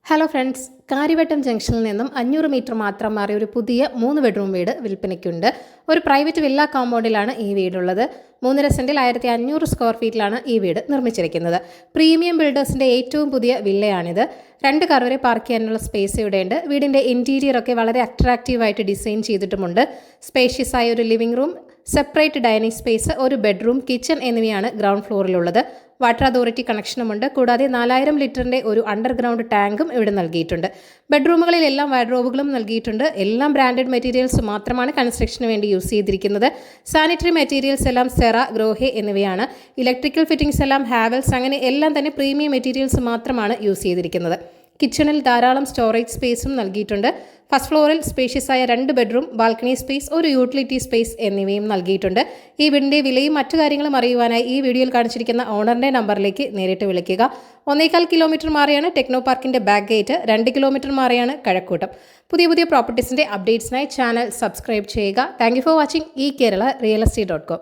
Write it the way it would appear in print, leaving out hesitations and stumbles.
Hello friends, Karyavattom ജംഗ്ഷനിൽ നിന്നും 500 metre മാത്രം മാറിയ ഒരു പുതിയ 3 ബെഡ്റൂം വീട് വിൽപ്പനയ്ക്കുണ്ട്. ഒരു പ്രൈവറ്റ് വില്ല കോമ്പൗണ്ടിലാണ് ഈ വീടുള്ളത്. 3.5 സെന്റിൽ 1500 സ്ക്വയർ ഫീറ്റിലാണ് ഈ വീട് നിർമ്മിച്ചിരിക്കുന്നത്. പ്രീമിയം ബിൽഡേഴ്സിന്റെ ഏറ്റവും പുതിയ വില്ലയാണിത്. 2 കാർ വരെ പാർക്ക് ചെയ്യാനുള്ള സ്പേസ് ഇവിടെയുണ്ട്. വീടിന്റെ ഇന്റീരിയർ ഒക്കെ വളരെ അട്രാക്റ്റീവായിട്ട് ഡിസൈൻ ചെയ്തിട്ടുമുണ്ട്. സ്പേഷ്യസ് ആയ ഒരു living room, separate dining space, ഒരു ബെഡ്റൂം, കിച്ചൺ എന്നിവയാണ് ഗ്രൗണ്ട് ഫ്ലോറിലുള്ളത്. വാട്ടർ അതോറിറ്റി കണക്ഷനുമുണ്ട്. കൂടാതെ 4000 ലിറ്ററിന്റെ ഒരു അണ്ടർഗ്രൗണ്ട് ടാങ്കും ഇവിടെ നൽകിയിട്ടുണ്ട്. ബെഡ്റൂമുകളിലെല്ലാം വാർഡ്രോബുകളും നൽകിയിട്ടുണ്ട്. എല്ലാം ബ്രാൻഡഡ് മെറ്റീരിയൽസ് മാത്രമാണ് കൺസ്ട്രക്ഷന് വേണ്ടി യൂസ് ചെയ്തിരിക്കുന്നത്. സാനിറ്ററി മെറ്റീരിയൽസ് എല്ലാം സെറ, ഗ്രോഹെ എന്നിവയാണ്. ഇലക്ട്രിക്കൽ ഫിറ്റിംഗ്സ് എല്ലാം ഹാവൽസ്, അങ്ങനെ എല്ലാം തന്നെ പ്രീമിയം മെറ്റീരിയൽസ് മാത്രമാണ് യൂസ് ചെയ്തിരിക്കുന്നത്. കിച്ചണിൽ ധാരാളം സ്റ്റോറേജ് സ്പേസും നൽകിയിട്ടുണ്ട്. ഫസ്റ്റ് ഫ്ലോറിൽ സ്പേഷ്യസ് ആയ 2 ബെഡ്റൂം, ബാൽക്കണി സ്പേസ്, ഒരു യൂട്ടിലിറ്റി സ്പേസ് എന്നിവയും നൽകിയിട്ടുണ്ട്. ഈ വീടിന്റെ വിലയും മറ്റു കാര്യങ്ങളും അറിയുവാനായി ഈ വീഡിയോയിൽ കാണിച്ചിരിക്കുന്ന ഓണറിന്റെ നമ്പറിലേക്ക് നേരിട്ട് വിളിക്കുക. 1.25 കിലോമീറ്റർ മാറിയാണ് ടെക്നോ പാർക്കിന്റെ ബാക്ക് ഗേറ്റ്. 2 കിലോമീറ്റർ മാറിയാണ് കഴക്കൂട്ടം. പുതിയ പ്രോപ്പർട്ടീസിന്റെ അപ്ഡേറ്റ്സിനായി ചാനൽ സബ്സ്ക്രൈബ് ചെയ്യുക. Thank you for watching. ഈ കേരള റിയൽ എസ്റ്റേറ്റ്.com.